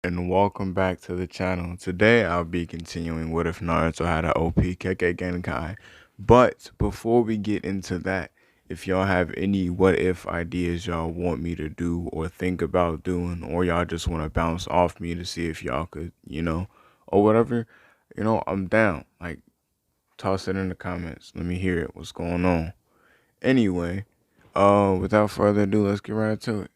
And welcome back to the channel. Today I'll be continuing What If Naruto Had an OP kekkei genkai. But before we get into that, if y'all have any what if ideas y'all want me to do or think about doing, or y'all just want to bounce off me to see if y'all could, or whatever, I'm down. Like, toss it in the comments. Let me hear it. What's going on? Anyway, without further ado, let's get right to it.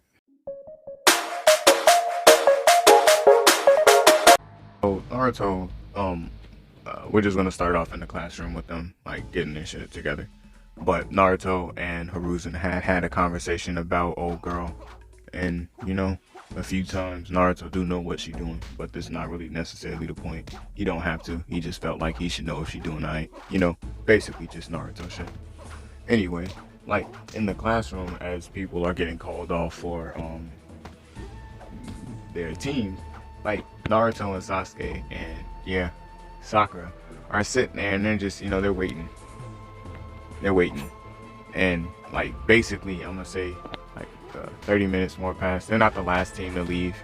So Naruto, we're just gonna start off in the classroom with them, like getting their shit together. But Naruto and Hiruzen had a conversation about old girl, and a few times Naruto do know what she doing, but this is not really necessarily the point. He don't have to. He just felt like he should know if she doing alright. Basically just Naruto shit. Anyway, like in the classroom, as people are getting called off for their teams, like Naruto and Sasuke and Sakura are sitting there and they're just, they're waiting. They're waiting. And like basically I'm gonna say like 30 minutes more past. They're not the last team to leave,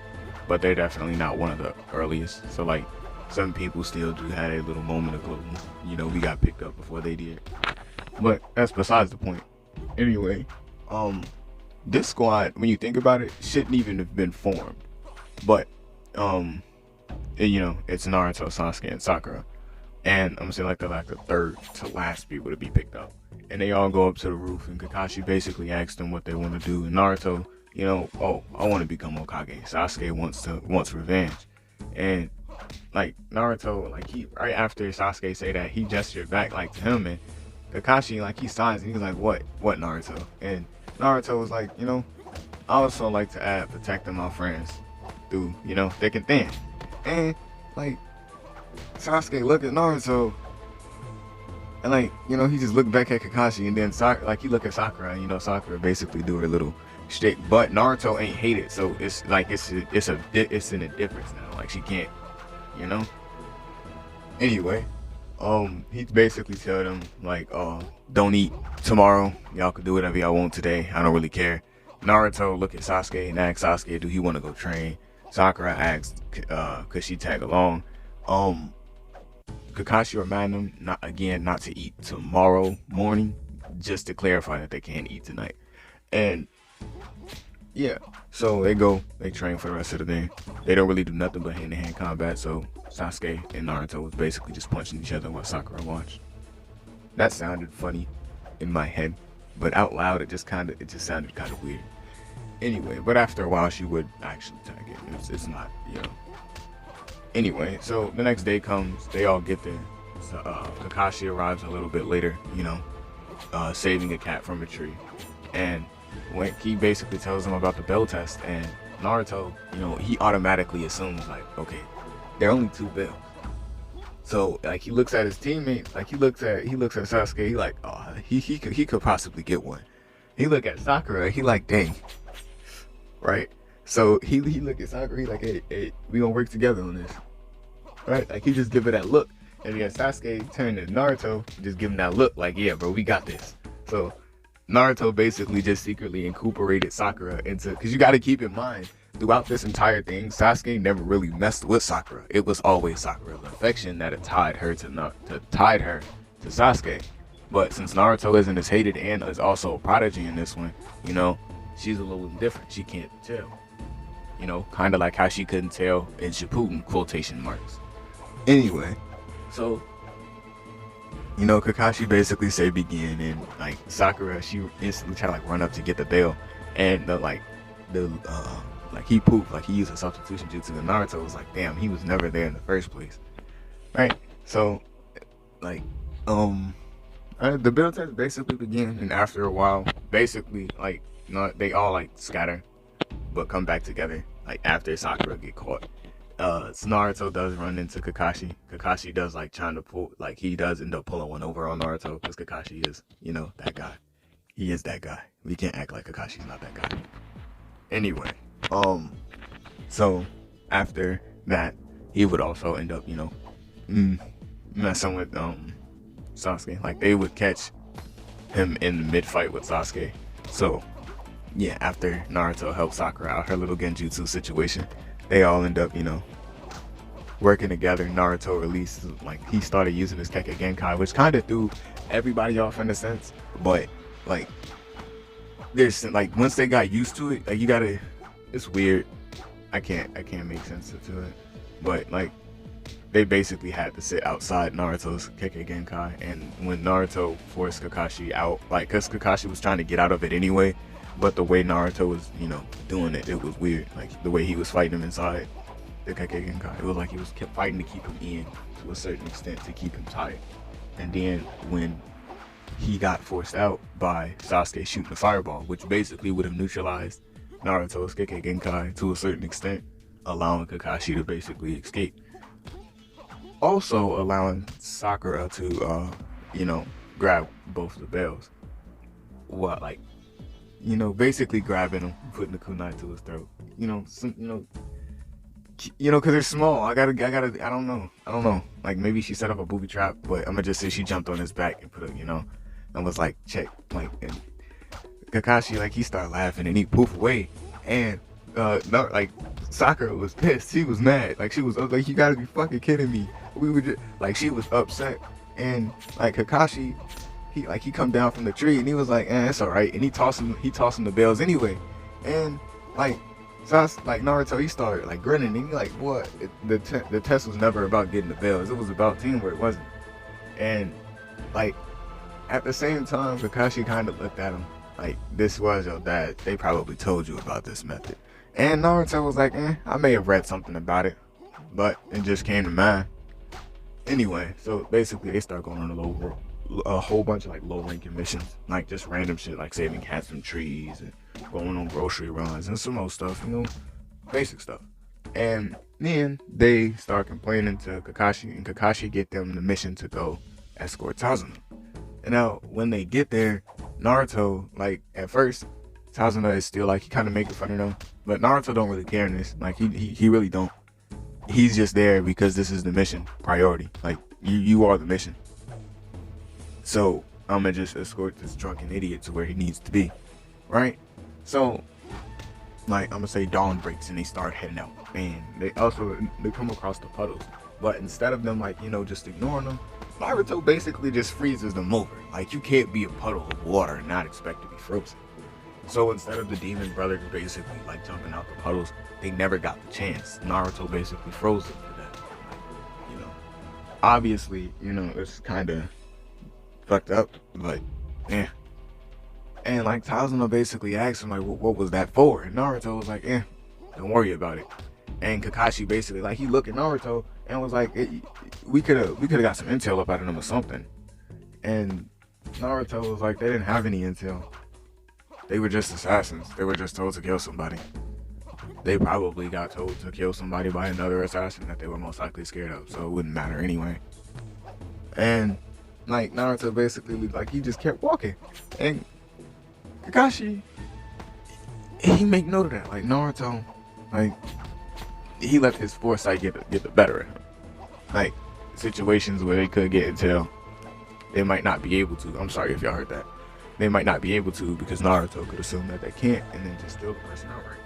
but they're definitely not one of the earliest. So like some people still do have a little moment of gloom. We got picked up before they did. But that's besides the point. Anyway, this squad, when you think about it, shouldn't even have been formed. But it's Naruto, Sasuke, and Sakura, and I'm gonna say like they're like the third to last people to be picked up, and they all go up to the roof, and Kakashi basically asks them what they want to do, and Naruto, oh, I want to become Hokage. Sasuke wants revenge, and like Naruto, like he right after Sasuke say that, he gestured back like to him, and Kakashi like he signs, and he's like, what Naruto? And Naruto was like, I also like to add protecting my friends through, thick and thin. And like Sasuke looked at Naruto and like, he just looked back at Kakashi, and then he looked at Sakura, and Sakura basically do her little shtick. But Naruto ain't hated, so it's like it's in a difference now. Like she can't, Anyway, he basically tell them like, don't eat tomorrow. Y'all can do whatever y'all want today. I don't really care. Naruto look at Sasuke and ask Sasuke, do he want to go train? Sakura asked, could she tag along? Kakashi remind them not to eat tomorrow morning, just to clarify that they can't eat tonight. And yeah, so they train for the rest of the day. They don't really do nothing but hand-to-hand combat, so Sasuke and Naruto was basically just punching each other while Sakura watched. That sounded funny in my head, but out loud it just sounded kind of weird. Anyway, but after a while she would actually tag it. It's not, Anyway, so the next day comes, they all get there. So, Kakashi arrives a little bit later, saving a cat from a tree. And when he basically tells them about the bell test, and Naruto, he automatically assumes like, okay, there are only 2 bells. So like he looks at his teammate, like he looks at Sasuke, he like, oh, he could possibly get one. He look at Sakura, he like, dang. Right? So he look at Sakura, he like, hey, we gonna work together on this. Right? Like he just give her that look. And then Sasuke turned to Naruto, just give him that look like, yeah, bro, we got this. So Naruto basically just secretly incorporated Sakura into, because you got to keep in mind, throughout this entire thing, Sasuke never really messed with Sakura. It was always Sakura's affection that had tied her to Sasuke. But since Naruto isn't as hated and is also a prodigy in this one, she's a little different. She can't tell. Kind of like how she couldn't tell in Shippuden, quotation marks. Anyway, so Kakashi basically say begin, and like Sakura, she instantly try to like run up to get the bell, and he pooped, like he used a substitution jutsu, and Naruto was like, damn, he was never there in the first place, right? So like the bell test basically begin, and after a while, basically like they all like scatter, but come back together like after Sakura get caught. So Naruto does run into Kakashi. Kakashi does like trying to pull, like he does end up pulling one over on Naruto, because Kakashi is, that guy. He is that guy. We can't act like Kakashi's not that guy. Anyway, so after that, he would also end up, messing with Sasuke. Like they would catch him in the mid-fight with Sasuke. So yeah, after Naruto helped Sakura out her little genjutsu situation, they all end up, working together. Naruto released, like, he started using his kekkei genkai, which kind of threw everybody off in a sense. But like, there's like, once they got used to it, like, you gotta, it's weird. I can't make sense to it. But like, they basically had to sit outside Naruto's kekkei genkai, and when Naruto forced Kakashi out, like, cause Kakashi was trying to get out of it anyway, but the way Naruto was, doing it, it was weird. Like, the way he was fighting him inside the kekkei genkai, it was like he was kept fighting to keep him in to a certain extent, to keep him tight. And then when he got forced out by Sasuke shooting a fireball, which basically would have neutralized Naruto's kekkei genkai to a certain extent, allowing Kakashi to basically escape. Also allowing Sakura to, grab both the bells. Basically grabbing him, putting the kunai to his throat. Cause they're small. I don't know. Like, maybe she set up a booby trap, but I'm gonna just say she jumped on his back and put it, and was like, check. Like, and Kakashi, like, he started laughing and he poof away. And, Sakura was pissed. She was mad. Like, she was like, you gotta be fucking kidding me. We were just, like, she was upset. And, like, Kakashi, he come down from the tree and he was like, it's alright. And he tossed him the bells anyway. And, like, Naruto, he started, like, grinning, and he like, what? The test was never about getting the bells. It was about teamwork, wasn't it? And, like, at the same time, Kakashi kind of looked at him like, this was your dad. They probably told you about this method. And Naruto was like, I may have read something about it, but it just came to mind. Anyway, so basically they start going on a whole bunch of, like, low-ranking missions, like, just random shit, like saving cats from trees and going on grocery runs and some more stuff, basic stuff. And then they start complaining to Kakashi, and Kakashi get them the mission to go escort Tazuna. And now when they get there, Naruto, like, at first, Tazuna is still, like, he kind of making fun of them, but Naruto don't really care in this. Like, he really don't. He's just there because this is the mission priority. Like, you are the mission. So I'm gonna just escort this drunken idiot to where he needs to be, right? So, like, I'm gonna say dawn breaks and they start heading out, and they come across the puddles, but instead of them, like, just ignoring them, Naruto basically just freezes them over. Like, you can't be a puddle of water and not expect to be frozen. So instead of the demon brothers basically, like, jumping out the puddles, they never got the chance. Naruto basically froze them to death. Like, obviously, it's kind of fucked up, but yeah. And, like, Tazuna basically asked him, like, what was that for? And Naruto was like, don't worry about it. And Kakashi basically, like, he looked at Naruto and was like, we could have got some intel up out of them or something. And Naruto was like, they didn't have any intel. They were just assassins. They were just told to kill somebody. They probably got told to kill somebody by another assassin that they were most likely scared of, so it wouldn't matter anyway. And, like, Naruto basically, like, he just kept walking. And Kakashi, he make note of that. Like, Naruto, like, he let his foresight get the better of him. Like, situations where they could get intel, they might not be able to. I'm sorry if y'all heard that. They might not be able to because Naruto could assume that they can't and then just steal the person outright.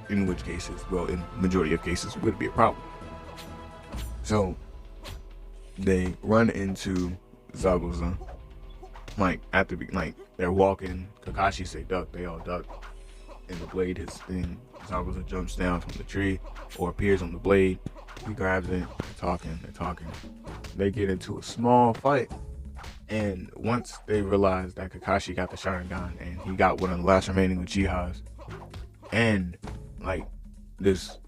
In which cases, well, in majority of cases, would be a problem. So they run into Zabuza. Like, they're walking. Kakashi say duck, they all duck. And the blade hits thing. Zabuza jumps down from the tree or appears on the blade. He grabs it. They're talking. They get into a small fight. And once they realize that Kakashi got the Sharingan and he got one of the last remaining Uchihas, and, like, this,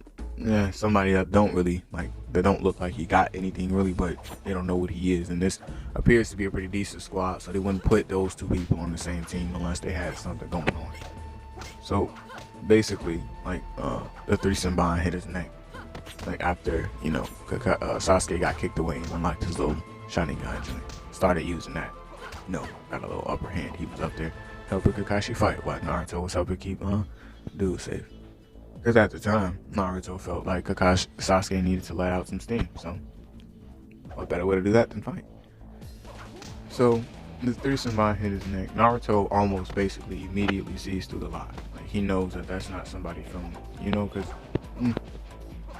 somebody that don't really, like, they don't look like he got anything really, but they don't know what he is. And this appears to be a pretty decent squad, so they wouldn't put those two people on the same team unless they had something going on. So basically, like, the three Senbon hit his neck. Like, after, Sasuke got kicked away and unlocked his little Sharingan joint. Started using that. Got a little upper hand. He was up there helping Kakashi fight while Naruto was helping keep dude safe. Because at the time, Naruto felt like Sasuke needed to let out some steam. So, what better way to do that than fight? So, the three Senbon hit his neck. Naruto almost basically immediately sees through the lie. Like, he knows that that's not somebody from, because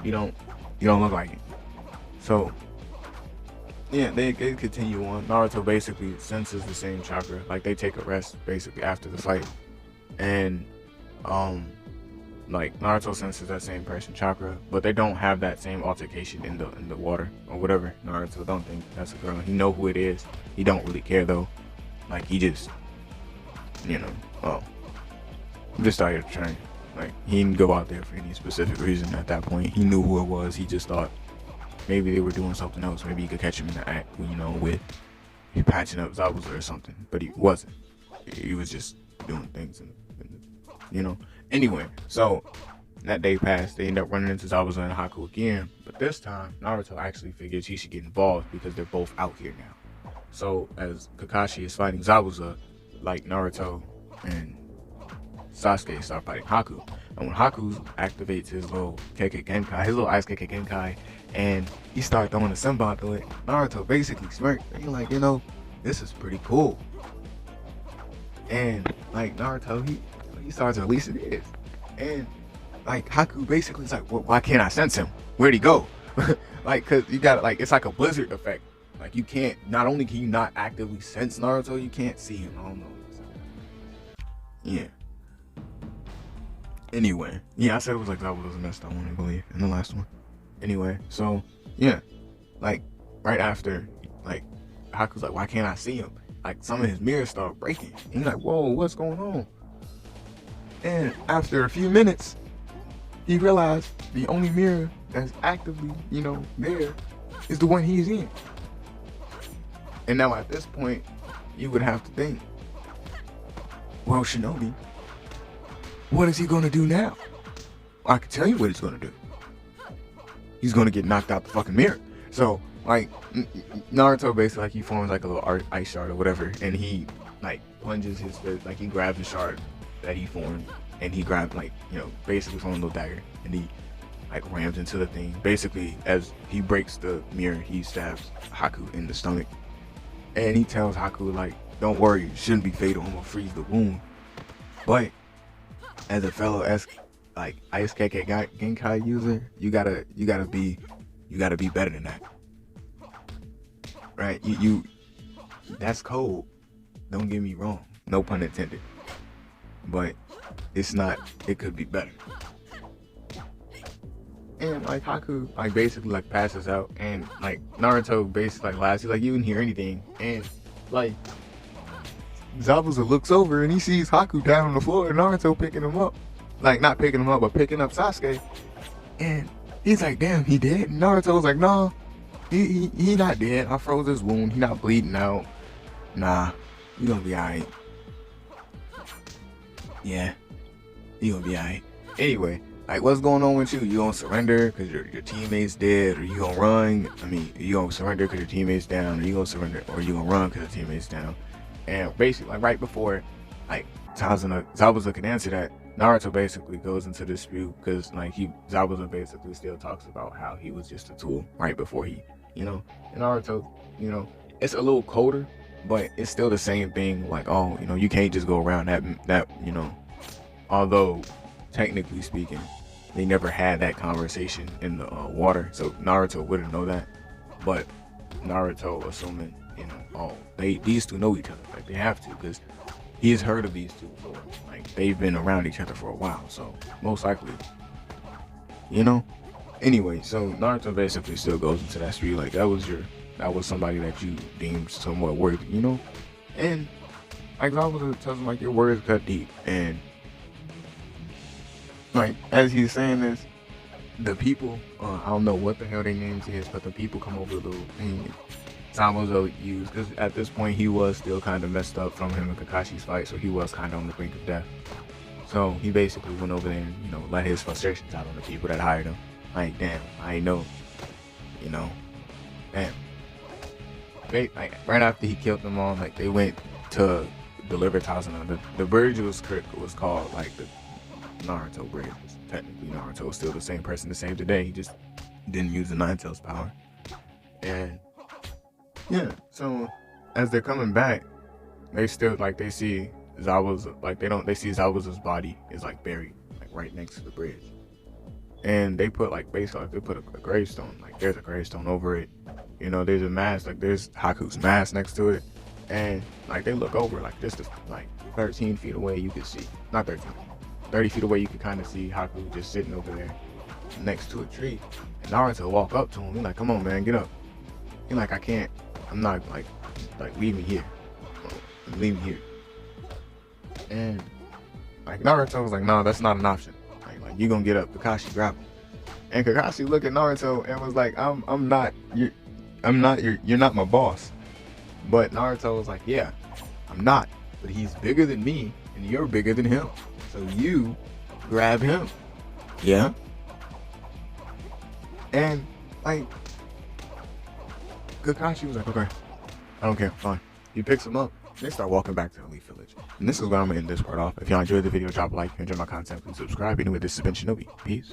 You don't look like it. So yeah, they continue on. Naruto basically senses the same chakra. Like they take a rest basically after the fight, and like Naruto senses that same person chakra, but they don't have that same altercation in the water or whatever. Naruto don't think that's a girl. He know who it is. He don't really care though. Like he just, just out here to train. Like he didn't go out there for any specific reason at that point. He knew who it was. He just thought maybe they were doing something else. Maybe he could catch him in the act, with patching up Zabuza or something. But he wasn't. He was just doing things, Anyway, so that day passed. They end up running into Zabuza and Haku again. But this time, Naruto actually figures he should get involved because they're both out here now. So as Kakashi is fighting Zabuza, like Naruto and Sasuke start fighting Haku. And when Haku activates his little kekkei genkai, his little ice kekkei genkai, and he starts throwing a senbon to it, Naruto basically smirked. He's like, this is pretty cool. And like Naruto, he starts to release it. And like Haku basically is like, well, why can't I sense him? Where'd he go? Like, cause you got it's like a blizzard effect. Like you can't, not only can you not actively sense Naruto, you can't see him. I don't know. Yeah. Anyway, yeah, I said it was like that was messed up one, I believe, in the last one. Anyway, so yeah, like right after, like Haku's like, why can't I see him? Like some of his mirrors start breaking. And he's like, whoa, what's going on? And after a few minutes, he realized the only mirror that's actively, there is the one he's in. And now at this point, you would have to think, well, Shinobi, what is he gonna do now? I can tell you what he's gonna do. He's gonna get knocked out the fucking mirror. So, like, Naruto basically, he forms like a little ice shard or whatever, and he, like, plunges his fist, like, he grabs the shard that he formed, and he grabs, like, basically from a little dagger, and he, like, rams into the thing. Basically, as he breaks the mirror, he stabs Haku in the stomach, and he tells Haku, like, don't worry, it shouldn't be fatal, I'm gonna freeze the wound. But as a fellow ice kekkei genkai user, you gotta be better than that, right? You that's cold. Don't get me wrong, no pun intended. But it's not. It could be better. And like Haku, like basically like passes out, and like Naruto basically like laughs. He's like, you didn't hear anything, and like Zabuza looks over and he sees Haku down on the floor and Naruto picking him up. Like, not picking him up, but picking up Sasuke. And he's like, damn, he dead? And Naruto's like, nah, he not dead. I froze his wound. He not bleeding out. Nah, you gonna be alright. Yeah, you gonna be alright. Anyway, like, what's going on with you? You gonna surrender because your teammate's dead? Or you gonna run? I mean, you gonna surrender because your teammate's down? Or you gonna surrender? Or you gonna run because your teammate's down? And basically, like, right before, like, Zabuza can answer that, Naruto basically goes into dispute because, like, Zabuza basically still talks about how he was just a tool right before he, and Naruto, it's a little colder, but it's still the same thing. Like, oh, you can't just go around that, although technically speaking, they never had that conversation in the water, so Naruto wouldn't know that. But Naruto assuming, these two know each other, like they have to, because he has heard of these two before. Like, they've been around each other for a while, so most likely, Anyway, so Naruto basically still goes into that street like that was somebody that you deemed somewhat worthy, And like Zabuza tells him, like, your words cut deep, and like as he's saying this, the people, I don't know what the hell their names is, but the people come over the little thing Zabuza used, because at this point he was still kind of messed up from him and Kakashi's fight, so he was kind of on the brink of death. So he basically went over there and, let his frustrations out on the people that hired him. Like, damn, I know, damn. Like, right after he killed them all, like, they went to deliver Tazuna. The bridge was called, like, the Naruto bridge. Technically, Naruto was still the same person to save the day. He just didn't use the Nine Tails power. And yeah, so as they're coming back, they still, like, they see Zabuza, like, they see Zabuza's body is, like, buried, like, right next to the bridge. And they put like basically like, they put a gravestone, like there's a gravestone over it. You know, there's a mask, like there's Haku's mask next to it. And like they look over like just like 13 feet away you could see, not 13, 30 feet away you could kind of see Haku just sitting over there next to a tree. And Naruto walk up to him, he's like, come on man, get up. He's like, I can't, I'm not like leave me here. Leave me here. And like Naruto was like, no, that's not an option. Like you gonna get up. Kakashi grab him. And Kakashi looked at Naruto and was like, you're not my boss. But Naruto was like, yeah, I'm not. But he's bigger than me and you're bigger than him. So you grab him. Yeah. And like Kakashi was like, okay, I don't care, fine. He picks him up. They start walking back to the Elite Village. And this is where I'm gonna end this part off. If y'all enjoyed the video, drop a like. If you enjoy my content, please subscribe. Anyway, this has been Shinobi. Peace.